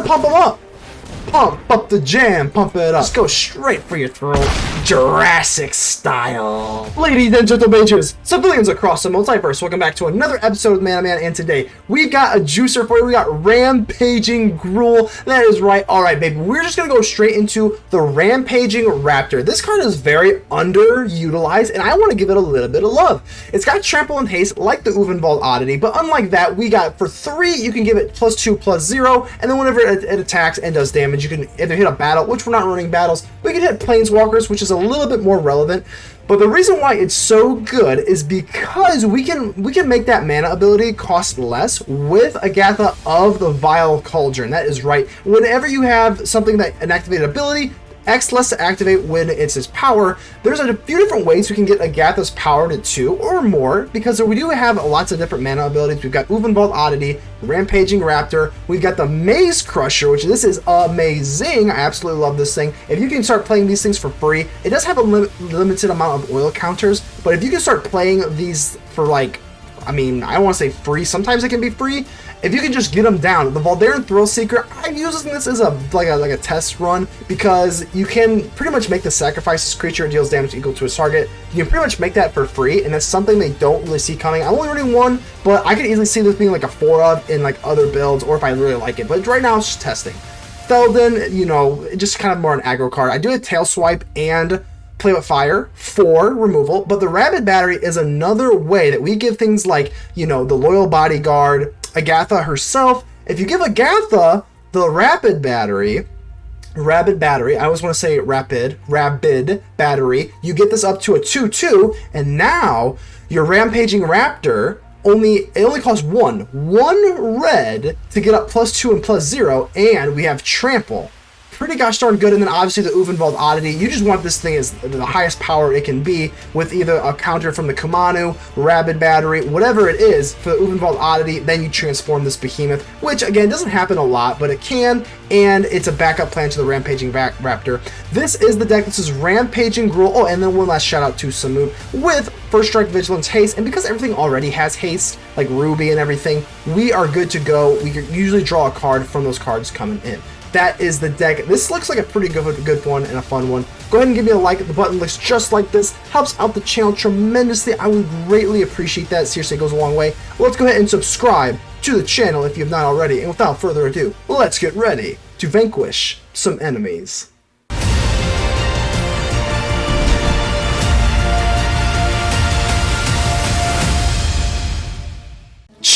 pump them up. Pump up the jam, pump it up. Just go straight for your throat. Jurassic style. Ladies and gentlemen, civilians across the multiverse, welcome back to another episode of Man Man, and today we've got a juicer for you. We got Rampaging Gruul. That is right. Alright, baby. We're just gonna go straight into the Rampaging Raptor. This card is very underutilized, and I want to give it a little bit of love. It's got trample and haste like the Ulvenwald Oddity, but unlike that, we got for 3, you can give it +2/+0, and then whenever it attacks and does damage, you can either hit a battle, which we're not running battles. We can hit planeswalkers, which is a little bit more relevant. But the reason why it's so good is because we can make that mana ability cost less with Agatha of the Vile Cauldron. That is right. Whenever you have something that an activated ability, X less to activate when it's his power, there's a few different ways we can get Agatha's power to 2 or more, because we do have lots of different mana abilities. We've got Ulvenwald Oddity, Rampaging Raptor, we've got the Maze Crusher, which this is amazing. I absolutely love this thing. If you can start playing these things for free, it does have a limited amount of oil counters, but if you can start playing these for like, I mean, I don't want to say free, sometimes it can be free. If you can just get them down, the Voldaren Thrillseeker, I'm using this as like a test run, because you can pretty much make the sacrifice this creature deals damage equal to its target. You can pretty much make that for free, and that's something they don't really see coming. I'm only running 1, but I could easily see this being like a 4 of in like other builds, or if I really like it. But right now it's just testing. Feldon, you know, just kind of more an aggro card. I do a tail swipe and play with fire for removal, but the Rapid Battery is another way that we give things like, you know, the loyal Bodyguard, Agatha herself. If you give Agatha the Rapid Battery, I always want to say Rapid Battery, you get this up to a 2/2, and now your Rampaging Raptor it only costs one red to get up +2 and +0, and we have trample. Pretty gosh darn good. And then obviously the Ulvenwald Oddity, you just want this thing as the highest power it can be, with either a counter from the Kumano, Rapid Battery, whatever it is for the Ulvenwald Oddity. Then you transform this behemoth, which again doesn't happen a lot, but it can, and it's a backup plan to the Rampaging Raptor. This is the deck. This is Rampaging Gruul. Oh, and then one last shout out to Samut with First Strike, Vigilance, Haste, and because everything already has haste, like Ruby and everything, we are good to go. We can usually draw a card from those cards coming in. That is the deck. This looks like a pretty good one and a fun one. Go ahead and give me a like. The button looks just like this. Helps out the channel tremendously. I would greatly appreciate that. Seriously, it goes a long way. Let's go ahead and subscribe to the channel if you have not already. And without further ado, let's get ready to vanquish some enemies.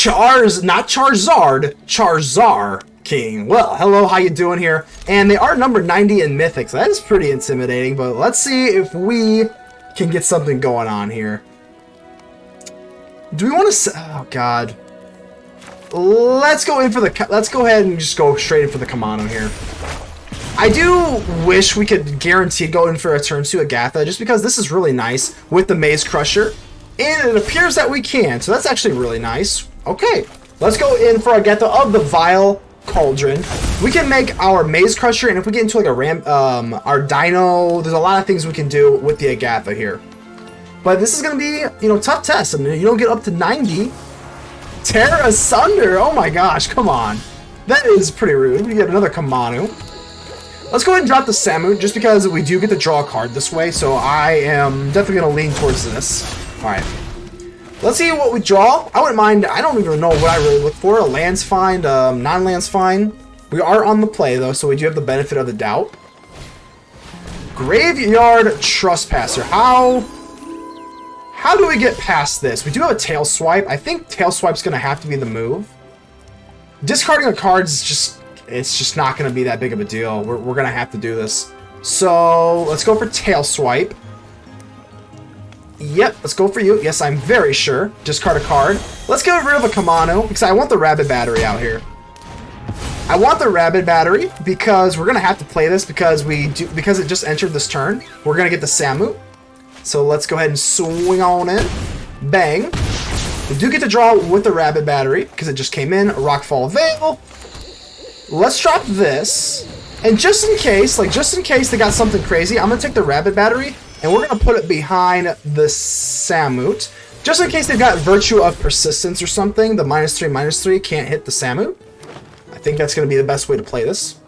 Not Charizard, Charizar King. Well, hello, how you doing here? And they are number 90 in Mythic, so that is pretty intimidating, but let's see if we can get something going on here. Do we want to... Oh, God. Let's go ahead and just go straight in for the Kumano here. I do wish we could guarantee go in for a turn 2 Agatha, just because this is really nice with the Maze Crusher, and it appears that we can, so that's actually really nice. Okay, let's go in for Agatha of the Vile Cauldron. We can make our Maze Crusher, and if we get into like a our Dino, there's a lot of things we can do with the Agatha here. But this is gonna be, you know, tough test. I mean, you don't get up to 90. Tear asunder. Oh my gosh, come on. That is pretty rude. We get another Kumano. Let's go ahead and drop the Samut, just because we do get to draw a card this way, so I am definitely gonna lean towards this. Alright. Let's see what we draw. I wouldn't mind. I don't even know what I really look for. A land's fine. Non-land's fine. We are on the play, though, so we do have the benefit of the doubt. Graveyard Trespasser. How do we get past this? We do have a tail swipe. I think tail swipe's going to have to be the move. Discarding a card is it's just not going to be that big of a deal. We're going to have to do this. So let's go for tail swipe. Yep, let's go for you. Yes, I'm very sure. Discard a card. Let's get rid of a Kumano, because I want the Rapid Battery out here. I want the Rapid Battery because we're gonna have to play this because it just entered this turn. We're gonna get the Samut. So let's go ahead and swing on in. Bang. We do get to draw with the Rapid Battery because it just came in. Rockfall Vale. Let's drop this. And just in case they got something crazy, I'm gonna take the Rapid Battery and we're gonna put it behind the Samut. Just in case they've got Virtue of Persistence or something, the -3/-3 can't hit the Samut. I think that's going to be the best way to play this.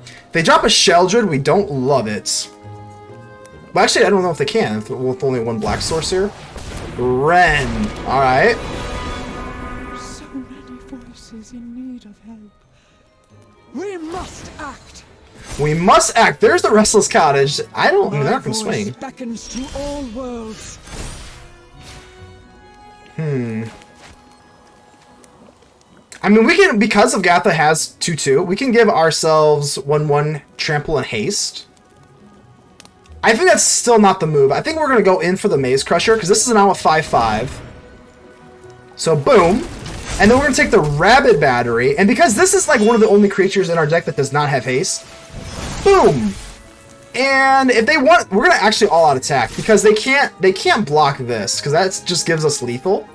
If they drop a Sheldred, we don't love it. Well, actually, I don't know if they can with only one black source here. Ren. Alright. So many voices in need of help. We must act. We must act. There's the Restless Cottage. I mean, they're not going to swing. Beckons to all worlds. I mean, we can, because of Agatha has 2/2, we can give ourselves 1/1 trample and haste. I think that's still not the move. I think we're going to go in for the Maze Crusher, because this is now a 5/5. So, boom. And then we're going to take the Rabid Battery, and because this is like one of the only creatures in our deck that does not have haste, boom. And if they want, we're going to actually all-out attack, because they can't block this, because that just gives us lethal.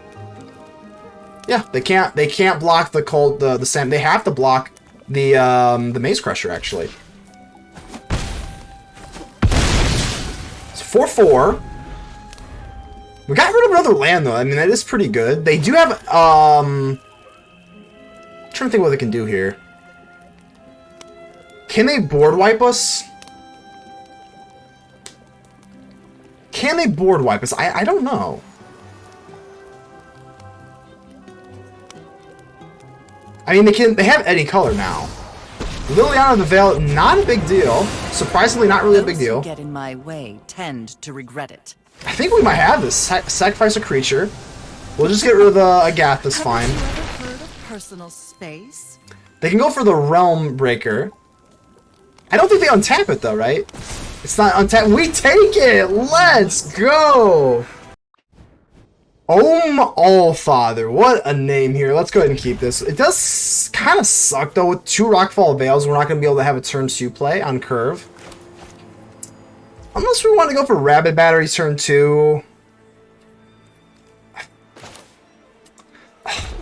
Yeah, they can't block the Sam. They have to block the Maze Crusher, actually. It's 4/4. We got rid of another land, though. I mean, that is pretty good. They do have I'm trying to think what they can do here. Can they board wipe us? Can they board wipe us? I don't know. I mean, they have any color now. Liliana of the Vale, not a big deal. Surprisingly, not really a big deal. Those who get in my way tend to regret it. I think we might have this. Sacrifice a creature. We'll just get rid of the Agatha's fine. Have you ever heard of personal space? They can go for the Realm Breaker. I don't think they untap it though, right? It's not untapped. We take it! Let's go! Allfather. What a name here. Let's go ahead and keep this. It does kind of suck though. With 2 Rockfall Vales, we're not going to be able to have a turn 2 play on curve. Unless we want to go for Rabid Battery turn 2.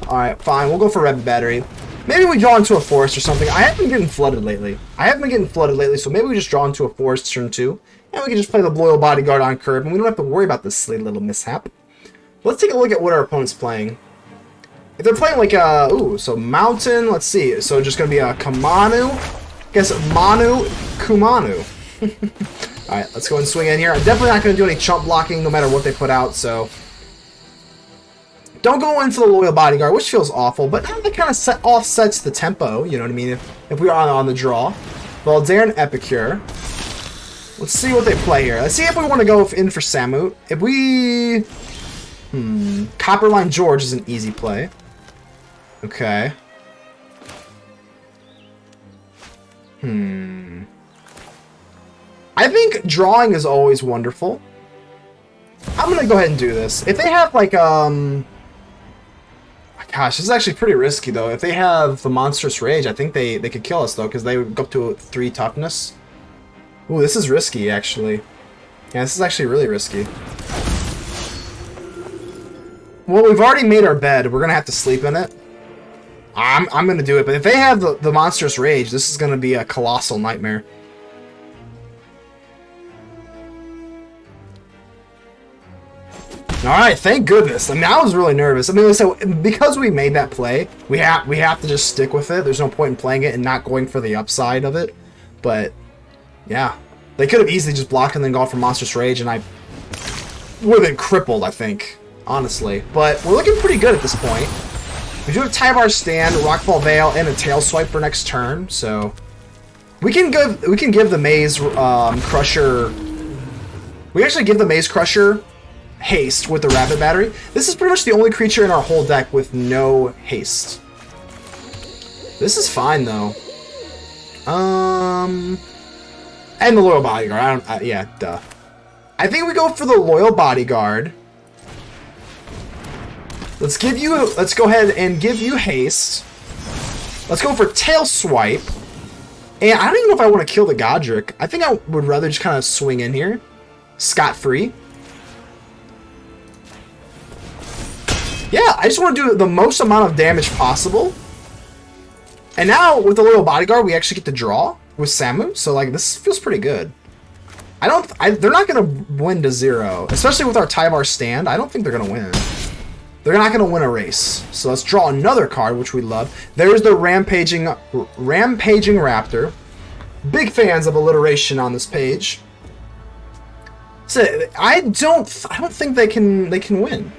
Alright, fine. We'll go for Rabid Battery. Maybe we draw into a forest or something. I haven't been getting flooded lately. So maybe we just draw into a forest turn 2. And we can just play the Loyal Bodyguard on curve. And we don't have to worry about this silly little mishap. Let's take a look at what our opponent's playing. If they're playing like a... Ooh, so Mountain. Let's see. So just going to be a Kumano. Guess Manu Kumano. Alright, let's go and swing in here. I'm definitely not going to do any chump blocking no matter what they put out, so... Don't go in for the Loyal Bodyguard, which feels awful, but that kind of offsets the tempo, you know what I mean, if we are on the draw. Voldaren Epicure. Let's see what they play here. Let's see if we want to go in for Samut. If we... Copperline Gorge is an easy play. Okay. I think drawing is always wonderful. I'm gonna go ahead and do this. If they have like gosh, this is actually pretty risky though. If they have the Monstrous Rage, I think they could kill us though, because they would go up to 3 toughness. Ooh, this is risky actually. Yeah, this is actually really risky. Well, we've already made our bed. We're gonna have to sleep in it. I'm gonna do it, but if they have the Monstrous Rage, this is gonna be a colossal nightmare. Alright, thank goodness. I mean, I was really nervous. I mean, so because we made that play, we have to just stick with it. There's no point in playing it and not going for the upside of it. But, yeah. They could have easily just blocked and then gone for Monstrous Rage, and I would have been crippled, I think. Honestly. But we're looking pretty good at this point. We do have Tyvar Stand, Rockfall Vale, and a Tail Swipe for next turn, so... We can give the Maze Crusher... We actually give the Maze Crusher... haste with the Rapid Battery. This is pretty much the only creature in our whole deck with no haste. This is fine though. And the Loyal Bodyguard. Yeah, duh. I think we go for the Loyal Bodyguard. Let's go ahead and give you haste. Let's go for Tail Swipe. And I don't even know if I want to kill the Godric. I think I would rather just kind of swing in here. Scot-free. Yeah, I just want to do the most amount of damage possible. And now, with the Loyal Bodyguard, we actually get to draw with Samut. So, like, this feels pretty good. They're not going to win to 0. Especially with our Tyvar Stand. I don't think they're going to win. they're not going to win a race. So let's draw another card, which we love. There's the Rampaging Raptor. Big fans of alliteration on this page. So I don't think they can win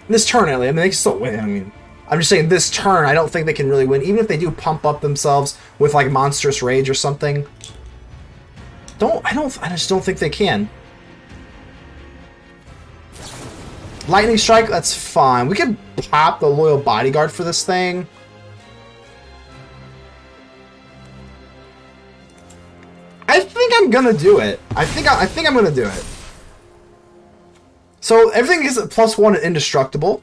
this turn. I mean, they can still win. I mean, I'm just saying this turn, I don't think they can really win, even if they do pump up themselves with like Monstrous Rage or something. I just don't think they can. Lightning Strike, that's fine. We could pop the Loyal Bodyguard for this thing. I think I'm gonna do it. I think I'm gonna do it. So everything is +1 and indestructible.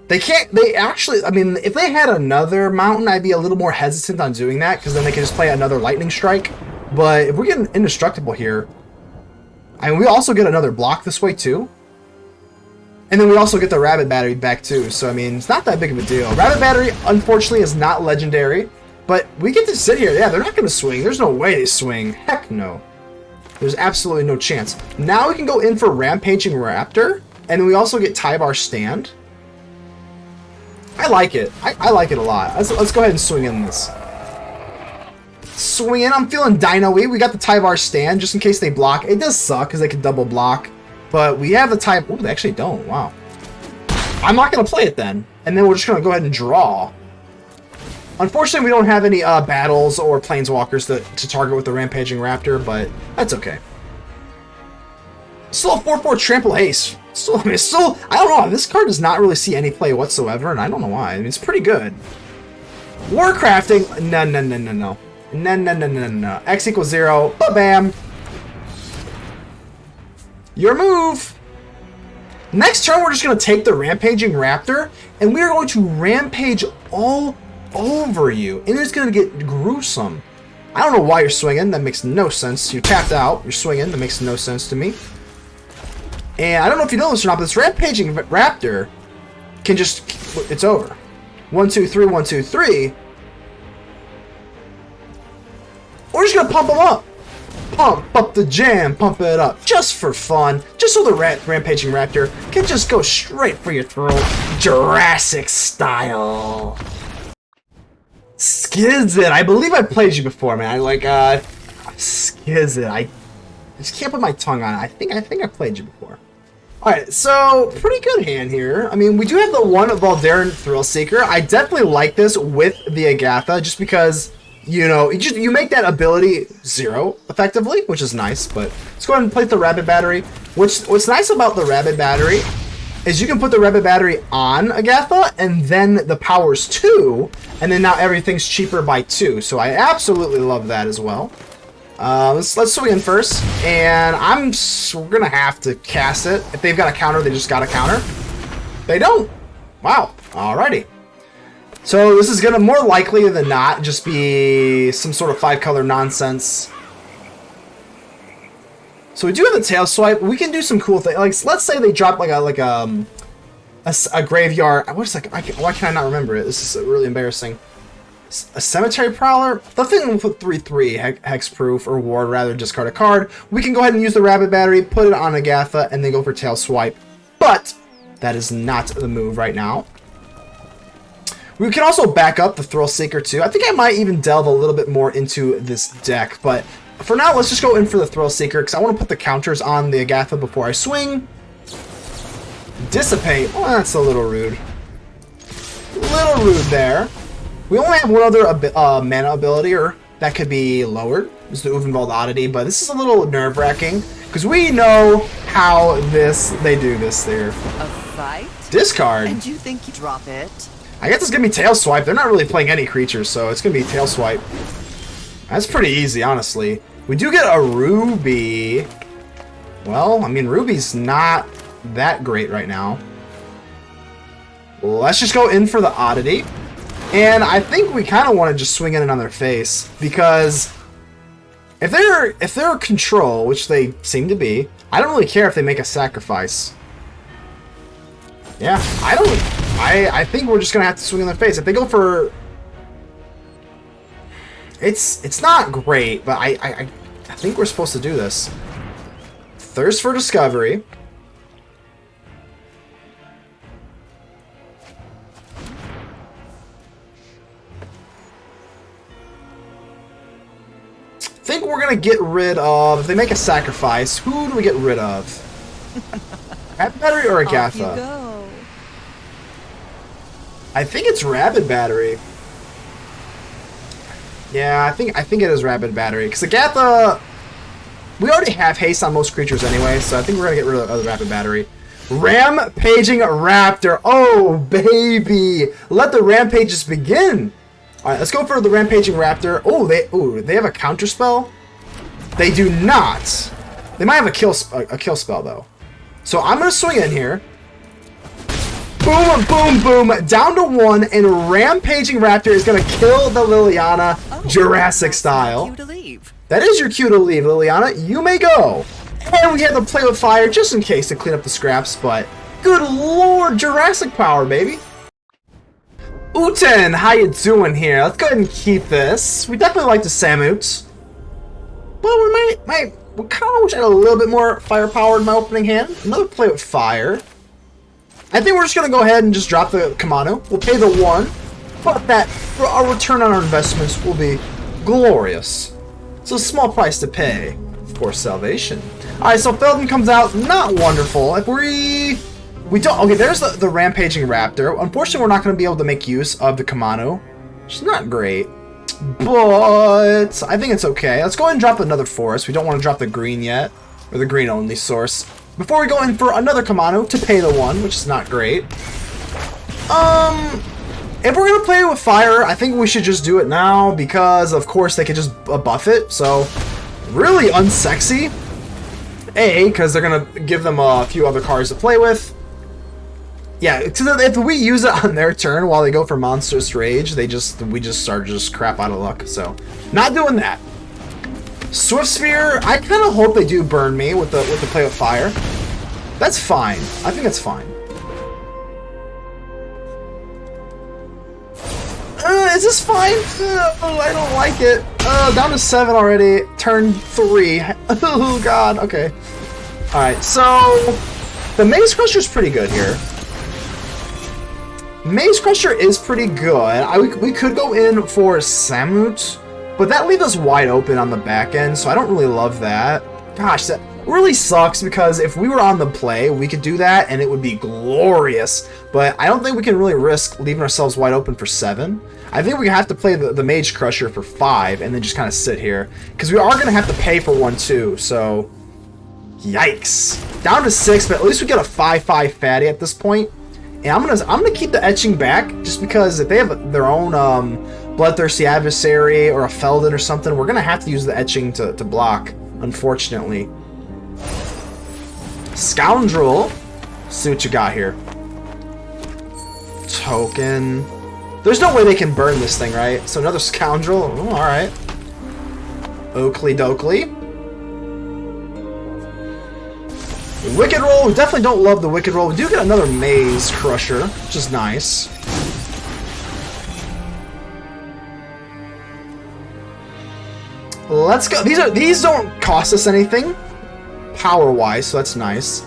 They actually, I mean, if they had another mountain, I'd be a little more hesitant on doing that, because then they can just play another Lightning Strike. But if we're getting indestructible here, and we also get another block this way too. And then we also get the Rabbit Battery back too. So, I mean, it's not that big of a deal. Rabbit Battery, unfortunately, is not legendary. But we get to sit here. Yeah, they're not going to swing. There's no way they swing. Heck no. There's absolutely no chance. Now we can go in for Rampaging Raptor. And then we also get Tyvar Stand. I like it. I like it a lot. Let's go ahead and swing in this. Swing in. I'm feeling dino-y. We got the Tyvar Stand just in case they block. It does suck because they can double block. But we have the Tyvar... Ooh, they actually don't. Wow. I'm not going to play it then. And then we're just going to go ahead and draw. Unfortunately, we don't have any battles or planeswalkers to target with the Rampaging Raptor, but that's okay. Still a 4/4 Trample Ace. I don't know. This card does not really see any play whatsoever, and I don't know why. I mean, it's pretty good. Warcrafting. No. X equals 0. Ba-bam. Your move. Next turn, we're just going to take the Rampaging Raptor, and we are going to rampage all over you. And it's going to get gruesome. I don't know why you're swinging. That makes no sense. You're tapped out. You're swinging. That makes no sense to me. And I don't know if you know this or not, but this Rampaging Raptor can just... It's over. 1, 2, 3, 1, 2, 3. We're just going to pump them up. Pump up the jam. Pump it up. Just for fun. Just so the Rampaging Raptor can just go straight for your throat. Jurassic style. Skizit. I believe I played you before, man. Skizit. I just can't put my tongue on it. I think I played you before. Alright, so pretty good hand here. I mean, we do have the one Voldaren Thrillseeker. I definitely like this with the Agatha, just because, you know, you make that ability 0 effectively, which is nice. But let's go ahead and play the Rabbit Battery. What's nice about the Rabbit Battery is you can put the Rabbit Battery on Agatha, and then the power's 2, and then now everything's cheaper by 2. So I absolutely love that as well. Let's swing in first, and we're gonna have to cast it. If they've got a counter, they just got a counter. They don't. Wow. Alrighty. So this is gonna more likely than not just be some sort of 5-color nonsense. So we do have the tail swipe. We can do some cool things. Like, let's say they drop like a graveyard. Why can I not remember it? This is really embarrassing. A Cemetery Prowler? The thing with 3/3 hexproof or ward, rather, discard a card. We can go ahead and use the Rabbit Battery, put it on Agatha, and then go for Tail Swipe. But that is not the move right now. We can also back up the Thrillseeker too. I think I might even delve a little bit more into this deck, but for now, let's just go in for the Thrillseeker because I want to put the counters on the Agatha before I swing. Dissipate. Oh, that's a little rude. Little rude there. We only have one other mana ability, or that could be lowered. This is the Ulvenwald Oddity, but this is a little nerve-wracking because we know how they do this there. A fight? Discard. And you think you drop it? I guess it's gonna be Tail Swipe. They're not really playing any creatures, so it's gonna be Tail Swipe. That's pretty easy, honestly. We do get a Ruby. Well, I mean, Ruby's not that great right now. Let's just go in for the Oddity. And I think we kind of want to just swing in on their face, because if they're control, which they seem to be, I don't really care if they make a sacrifice. Yeah, I think we're just gonna have to swing in their face. If they go for, it's not great, but I think we're supposed to do this. Thirst for Discovery. think we're gonna get rid of, if they make a sacrifice, who do we get rid of? Rapid Battery or Agatha? Off you go. I think it's Rapid Battery. Yeah, I think it is Rapid Battery. Because Agatha, we already have haste on most creatures anyway, so I think we're gonna get rid of the Rapid Battery. Rampaging Raptor. Oh, baby. Let the rampages begin. All right, let's go for the Rampaging Raptor. Oh, they have a counter spell? They do not. They might have a kill spell, though. So I'm going to swing in here. Boom, boom, boom. Down to 1, and Rampaging Raptor is going to kill the Liliana Jurassic style. Cue to leave. That is your cue to leave, Liliana. You may go. And we had to play with fire just in case to clean up the scraps, but good lord, Jurassic power, baby. Uten, how you doing here? Let's go ahead and keep this. We definitely like the Samut. But we kind of wish I had a little bit more firepower in my opening hand. Another play with fire. I think we're just going to go ahead and just drop the Kumano. We'll pay the 1, but that for our return on our investments will be glorious. It's a small price to pay for salvation. Alright, so Feldon comes out, not wonderful. If we don't, okay, there's the Rampaging Raptor. Unfortunately, we're not going to be able to make use of the Kumano, which is not great, but I think it's okay. Let's go ahead and drop another forest. We don't want to drop the green yet, or the green only source, before we go in for another Kumano to pay the 1, which is not great. If we're going to play with fire, I think we should just do it now, because of course they could just buff it, so really unsexy. Because they're going to give them a few other cards to play with. Yeah, if we use it on their turn while they go for Monstrous Rage, we just start crap out of luck. So, not doing that. Swift Spear, I kind of hope they do burn me with the play with fire. That's fine. I think that's fine. Is this fine? I don't like it. Down to 7 already. Turn 3. Oh god. Okay. All right. So the Maze Crusher is pretty good here. Maze Crusher is pretty good. We could go in for Samut, but that leaves us wide open on the back end, so I don't really love that. Gosh, that really sucks, because if we were on the play, we could do that, and it would be glorious, but I don't think we can really risk leaving ourselves wide open for 7. I think we have to play the Mage Crusher for 5, and then just kind of sit here, because we are going to have to pay for 1 too, so yikes. Down to 6, but at least we get a 5/5 fatty at this point. And I'm gonna keep the etching back, just because if they have their own Bloodthirsty Adversary or a Feldon or something, we're gonna have to use the etching to block, unfortunately. Scoundrel. Let's see what you got here. Token. There's no way they can burn this thing, right? So another Scoundrel. Oh, alright. Oakley Dokley. Wicked Roll, we definitely don't love the Wicked Roll. We do get another Maze Crusher, which is nice. Let's go. These don't cost us anything power-wise, so that's nice.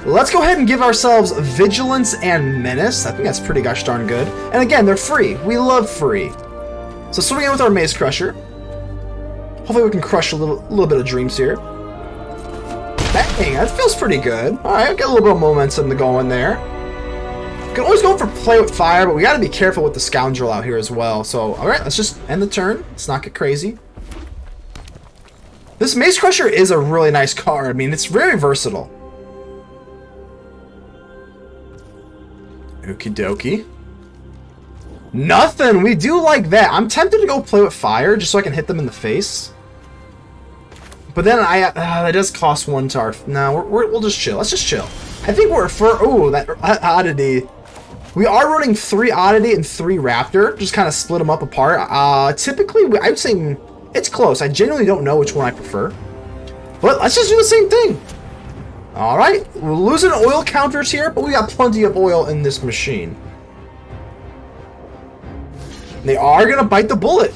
Let's go ahead and give ourselves Vigilance and Menace. I think that's pretty gosh darn good. And again, they're free. We love free. So swing in with our Maze Crusher. Hopefully we can crush a little bit of dreams here. Dang, that feels pretty good. Alright, I'll get a little bit of momentum to go in there. You can always go for play with fire, but we gotta be careful with the Scoundrel out here as well. So, alright, let's just end the turn. Let's not get crazy. This Maze Crusher is a really nice card. I mean, it's very versatile. Okie dokie. Nothing! We do like that. I'm tempted to go play with fire just so I can hit them in the face. But then that does cost 1 to our... No, we'll just chill. Let's just chill. I think we're for... Oh, that Oddity. We are running 3 Oddity and 3 Raptor. Just kind of split them up apart. Typically, I would say it's close. I genuinely don't know which one I prefer. But let's just do the same thing. Alright. We're losing oil counters here, but we got plenty of oil in this machine. They are going to bite the bullet.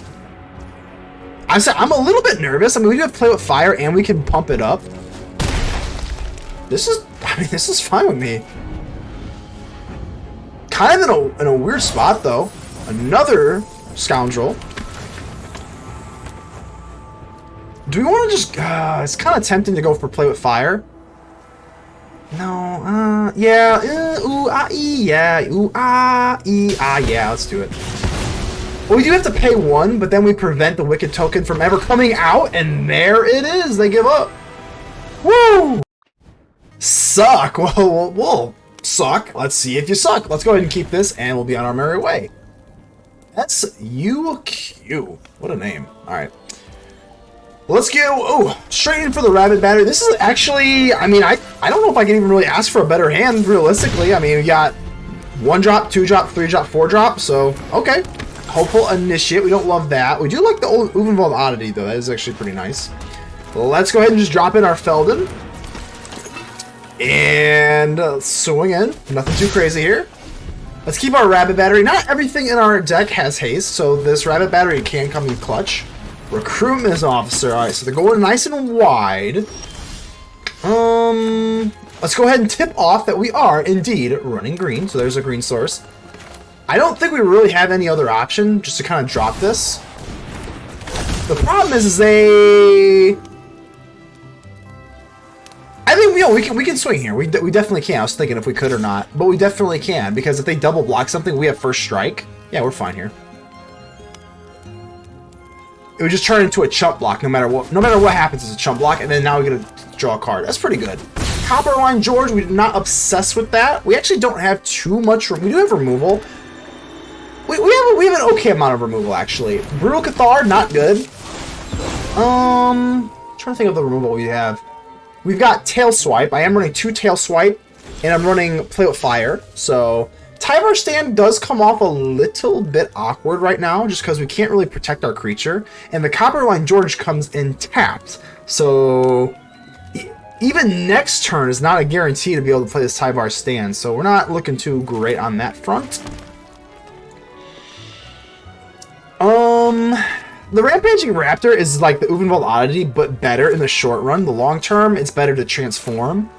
I'm a little bit nervous. I mean, we do have to play with fire and we can pump it up. This is fine with me. Kind of in a weird spot, though. Another Scoundrel. Do we want to just... it's kind of tempting to go for Play with Fire. No, yeah, ooh, ah, ee, yeah, ooh, ah, ee, ah, yeah, let's do it. Well, we do have to pay 1, but then we prevent the Wicked token from ever coming out, and there it is, they give up. Woo! Suck, well, suck, let's see if you suck. Let's go ahead and keep this, and we'll be on our merry way. S-U-Q, what a name, alright. Let's go, straight in for the Rabbit Battery. This is actually, I mean, I don't know if I can even really ask for a better hand, realistically. I mean, we got 1 drop, 2 drop, 3 drop, 4 drop, so, okay. Hopeful Initiate, we don't love that. We do like the old Ulvenwald Oddity, though. That is actually pretty nice. Let's go ahead and just drop in our Feldon. And swing in. Nothing too crazy here. Let's keep our Rabbit Battery. Not everything in our deck has haste, so this Rabbit Battery can come in clutch. Recruitment Officer. Alright, so they're going nice and wide. Let's go ahead and tip off that we are indeed running green. So there's a green source. I don't think we really have any other option just to kind of drop this. The problem is they... I think, you know, we can swing here. We definitely can. I was thinking if we could or not. But we definitely can, because if they double block something, we have first strike. Yeah, we're fine here. It would just turn into a chump block no matter what. No matter what happens, it's a chump block, and then now we get to draw a card. That's pretty good. Copperline Gorge, we're not obsessed with that. We actually don't have too much. We do have removal. We have an okay amount of removal actually. Brutal Cathar, not good. Trying to think of the removal we have. We've got Tail Swipe. I am running 2 Tail Swipe, and I'm running Play with Fire. So Tyvar stand does come off a little bit awkward right now, just because we can't really protect our creature. And the Copperline Gorge comes in tapped. So even next turn is not a guarantee to be able to play this Tyvar stand. So we're not looking too great on that front. The Rampaging Raptor is like the Ulvenwald Oddity, but better in the short run. The long term, it's better to transform.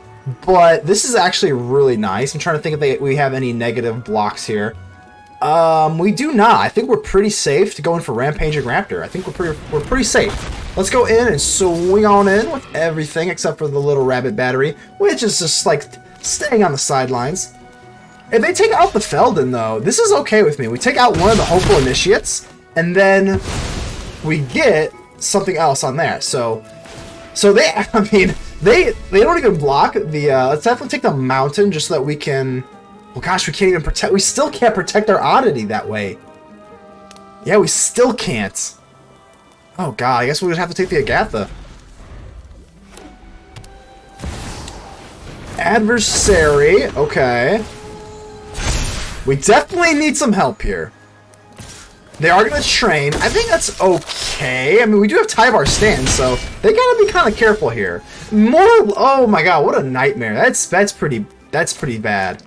But this is actually really nice. I'm trying to think if we have any negative blocks here. We do not. I think we're pretty safe to go in for Rampaging Raptor. I think we're pretty safe. Let's go in and swing on in with everything except for the little Rabbit Battery, which is just like staying on the sidelines. If they take out the Feldon, though, this is okay with me. We take out one of the Hopeful Initiates, and then we get something else on there. So they, I mean, they don't even block the, let's definitely take the Mountain just so that we can, well, gosh, we can't even protect, we still can't protect our Oddity that way. Yeah, we still can't. Oh, God, I guess we would have to take the Agatha. Adversary, okay. We definitely need some help here. They are going to train. I think that's okay. I mean, we do have Tyvar stand, so they got to be kind of careful here. More. Oh my God, what a nightmare. That's pretty bad.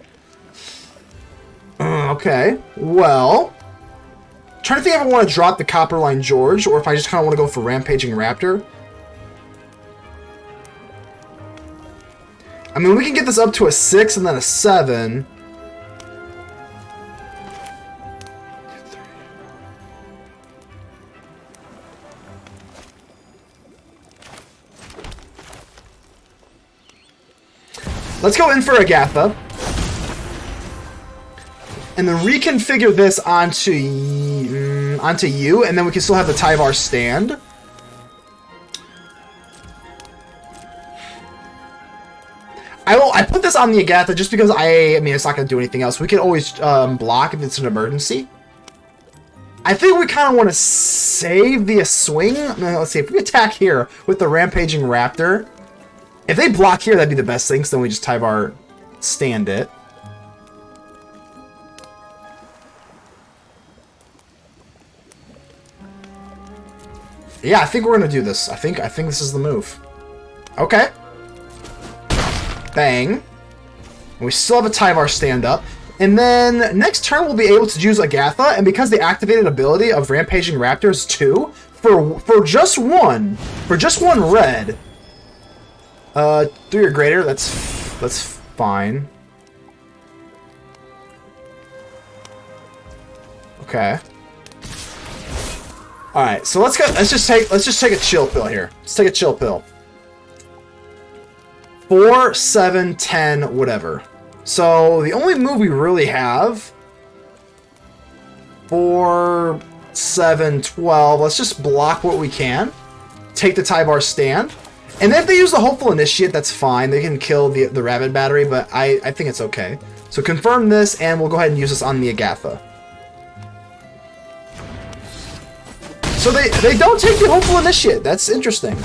Okay. Well, trying to think if I want to drop the Copperline Gorge or if I just kind of want to go for Rampaging Raptor. I mean, we can get this up to a 6 and then a 7. Let's go in for Agatha. And then reconfigure this onto you, and then we can still have the Tyvar stand. I put this on the Agatha just because I mean, it's not going to do anything else. We can always block if it's an emergency. I think we kind of want to save the swing. Let's see, if we attack here with the Rampaging Raptor, if they block here, that'd be the best thing, so then we just Tyvar stand it. Yeah, I think we're gonna do this. I think this is the move. Okay. Bang. And we still have a Tyvar stand up. And then next turn we'll be able to use Agatha, and because the activated ability of Rampaging Raptor is 2, for just one red. 3 or greater, that's fine. Okay. All right, so let's just take a chill pill here. Let's take a chill pill. 4, 7, 10, whatever. So the only move we really have 4, 7, 12. Let's just block what we can. Take the Tyvar stand. And if they use the Hopeful Initiate, that's fine. They can kill the Rabid Battery, but I think it's okay. So confirm this, and we'll go ahead and use this on the Agatha. So they don't take the Hopeful Initiate. That's interesting.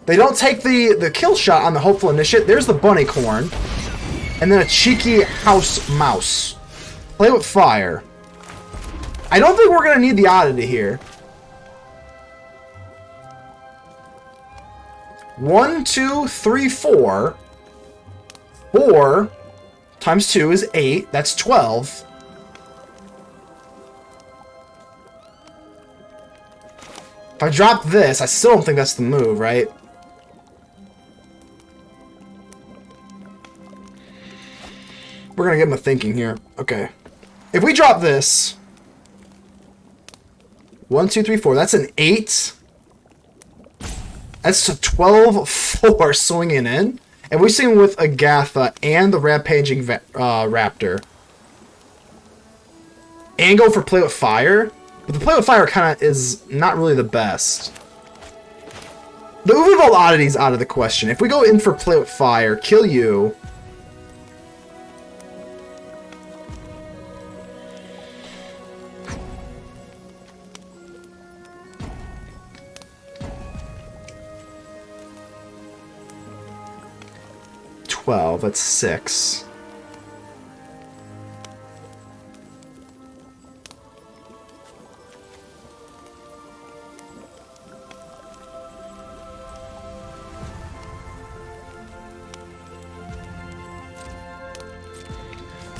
They don't take the kill shot on the Hopeful Initiate. There's the Bunnycorn. And then a cheeky House Mouse. Play with fire. I don't think we're going to need the Oddity here. 1, 2, 3, 4. 4 times 2 is 8. That's 12. If I drop this, I still don't think that's the move, right? We're going to get him a thinking here. Okay. If we drop this... 1, 2, 3, 4. That's an 8. That's a 12-4 swinging in. And we swing with Agatha and the Rampaging Raptor. And go for Play with Fire. But the Play with Fire kind of is not really the best. The Ulvenwald Oddity is out of the question. If we go in for Play with Fire, kill you... That's 6.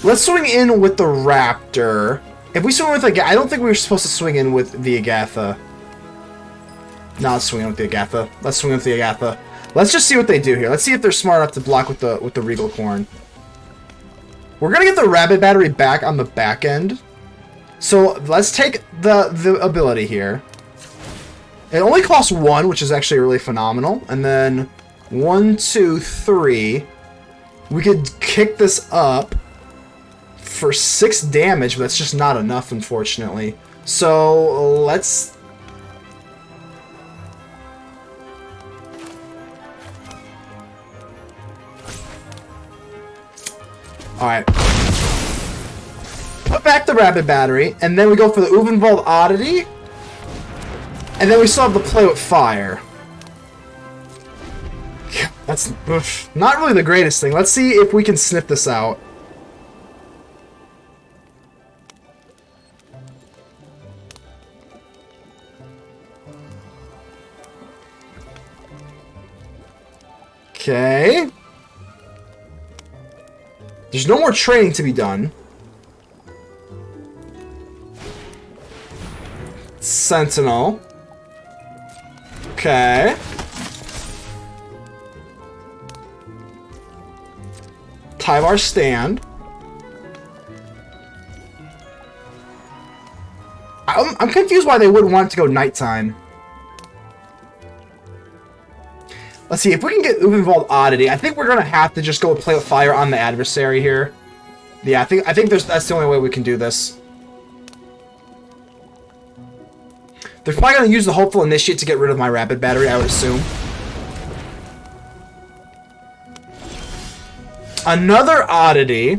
Let's swing in with the Raptor. If we swing with I don't think we were supposed to swing in with the Agatha. No, let's swing in with the Agatha. Let's swing in with the Agatha. Let's just see what they do here. Let's see if they're smart enough to block with the Regal Corn. We're gonna get the Rabid Battery back on the back end. So let's take the ability here. It only costs 1, which is actually really phenomenal. And then 1, 2, 3. We could kick this up for 6 damage, but that's just not enough, unfortunately. So let's... Alright. Put back the Rabid Battery, and then we go for the Ulvenwald Oddity. And then we still have the Play with Fire. That's not really the greatest thing. Let's see if we can sniff this out. Okay. There's no more training to be done. Sentinel. Okay. Tyvar stand. I'm confused why they wouldn't want it to go nighttime. Let's see, if we can get Ulvenwald Oddity, I think we're going to have to just go Play with Fire on the adversary here. Yeah, I think that's the only way we can do this. They're probably going to use the Hopeful Initiate to get rid of my Rabid Battery, I would assume. Another Oddity.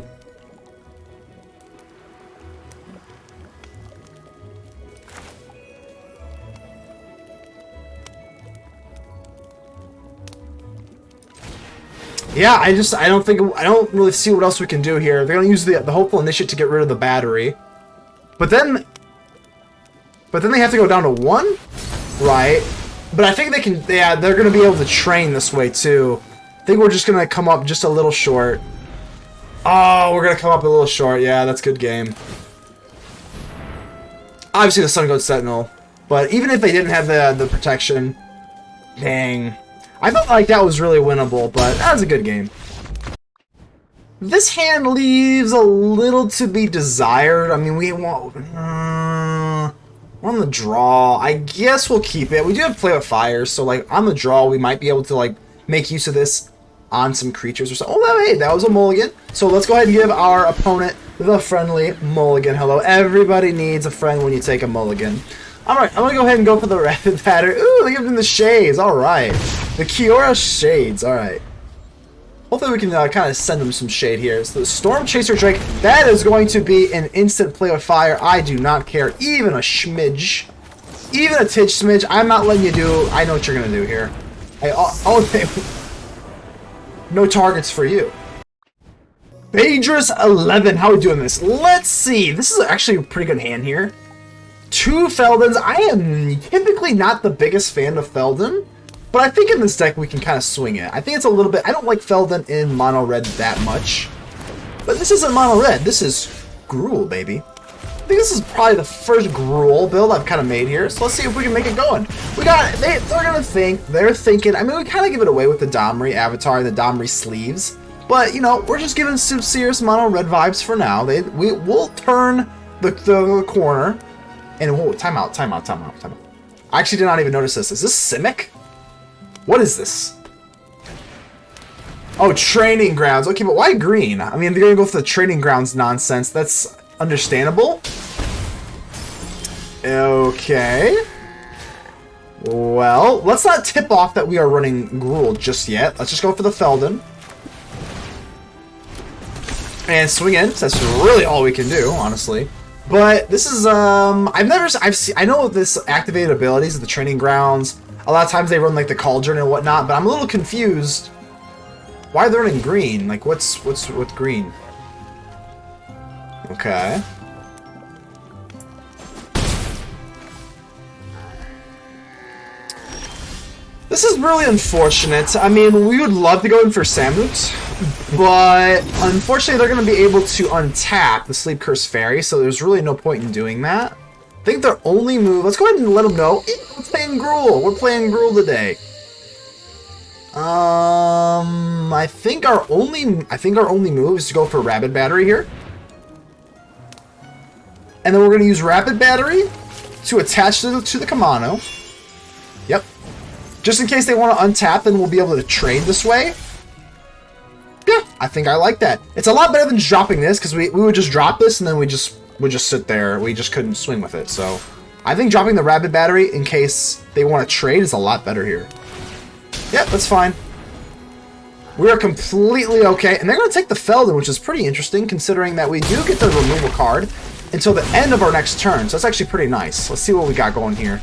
Yeah, I don't really see what else we can do here. They're gonna use the Hopeful Initiate to get rid of the battery. But then they have to go down to 1? Right. But I think they can, yeah, they're gonna be able to train this way too. I think we're just gonna come up just a little short. Oh, we're gonna come up a little short. Yeah, that's good game. Obviously the Sun God Sentinel. But even if they didn't have the protection, dang. I felt like that was really winnable, but that was a good game. This hand leaves a little to be desired. I mean, we want... we're on the draw. I guess we'll keep it. We do have Play with Fire, so, like, on the draw, we might be able to, like, make use of this on some creatures or something. Oh, hey, that was a mulligan. So let's go ahead and give our opponent the friendly mulligan. Hello. Everybody needs a friend when you take a mulligan. Alright, I'm going to go ahead and go for the Rapid Batter. Ooh, they give them the Shades. Alright. The Kiora Shades. Alright. Hopefully we can kind of send them some shade here. So the Storm Chaser Drake, that is going to be an instant Play with Fire. I do not care. Even a schmidge. Even a tidge smidge. I'm not letting you do... I know what you're going to do here. No targets for you. Phaedrus 11. How are we doing this? Let's see. This is actually a pretty good hand here. 2 Feldons. I am typically not the biggest fan of Feldon, but I think in this deck we can kind of swing it. I think it's a little bit... I don't like Feldon in mono red that much, but this isn't mono red. This is Gruul, baby. I think this is probably the first Gruul build I've kind of made here, so let's see if we can make it going. We got... They're going to think. They're thinking... I mean, we kind of give it away with the Domri avatar and the Domri sleeves, but, you know, we're just giving some serious mono red vibes for now. We'll turn the corner. And whoa, time out. I actually did not even notice this. Is this Simic? What is this? Oh, Training Grounds. Okay, but why green? I mean, they're gonna go for the Training Grounds nonsense. That's understandable. Okay. Well, let's not tip off that we are running Gruul just yet. Let's just go for the Feldon. And swing in. So that's really all we can do, honestly. But this is, I know this activated abilities of the Training Grounds. A lot of times they run like the Cauldron and whatnot, but I'm a little confused. Why are they running green? Like, what's with green? Okay. This is really unfortunate. I mean, we would love to go in for Samut, but unfortunately they're going to be able to untap the Sleep Curse Fairy, so there's really no point in doing that. I think their only move... Let's go ahead and let them know. We're playing Gruul. We're playing Gruul today. I think our only move is to go for Rapid Battery here. And then we're going to use Rapid Battery to attach to the Kumano. Yep. Just in case they want to untap, then we'll be able to trade this way. Yeah, I think I like that. It's a lot better than dropping this, because we would just drop this and then we just sit there. We just couldn't swing with it. So I think dropping the Rapid Battery in case they want to trade is a lot better here. Yep, that's fine. We are completely okay. And they're going to take the Feldon, which is pretty interesting considering that we do get the removal card until the end of our next turn. So that's actually pretty nice. Let's see what we got going here.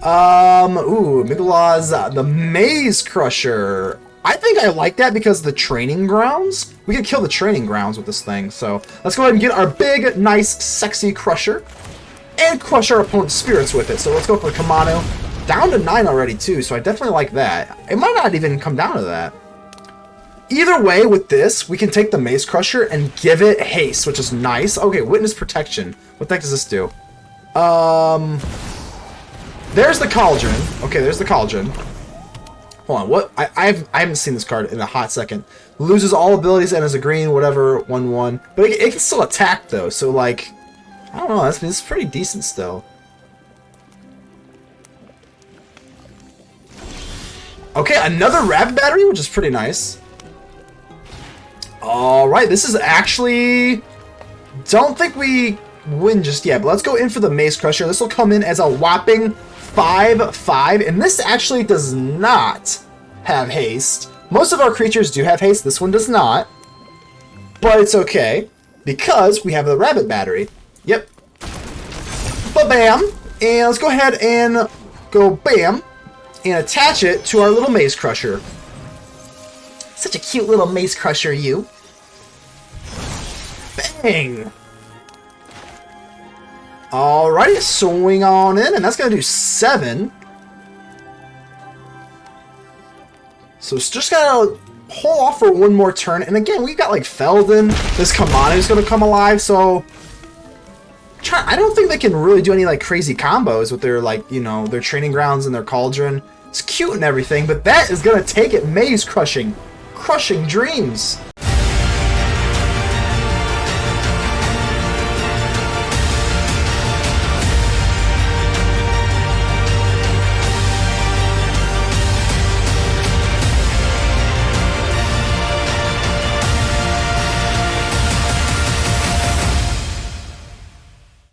Ooh, Migloz, the Maze Crusher. I think I like that because of the Training Grounds. We can kill the Training Grounds with this thing. So let's go ahead and get our big, nice, sexy Crusher. And crush our opponent's spirits with it. So let's go for Kumano. Down to 9 already, too. So I definitely like that. It might not even come down to that. Either way, with this, we can take the Maze Crusher and give it haste, which is nice. Okay, Witness Protection. What the heck does this do? There's the Cauldron. Okay, there's the Cauldron. Hold on, what? I haven't seen this card in a hot second. Loses all abilities and is a green, whatever, 1/1. But it can still attack, though, so, like... I don't know, it's pretty decent still. Okay, another Rapid Battery, which is pretty nice. Alright, this is actually... Don't think we win just yet, but let's go in for the Maze Crusher. This will come in as a whopping 5/5, and this actually does not have haste. Most of our creatures do have haste, this one does not. But it's okay, because we have the Rapid Battery. Yep. Ba-bam! And let's go ahead and go bam! And attach it to our little Maze Crusher. Such a cute little Maze Crusher, you. Bang! Alrighty, swing on in, and that's going to do 7. So it's just got to hold off for one more turn. And again, we got like Feldon. This Kumano is going to come alive, so... I don't think they can really do any like crazy combos with their like, you know, their Training Grounds and their Cauldron. It's cute and everything, but that is going to take it Maze Crushing. Crushing Dreams.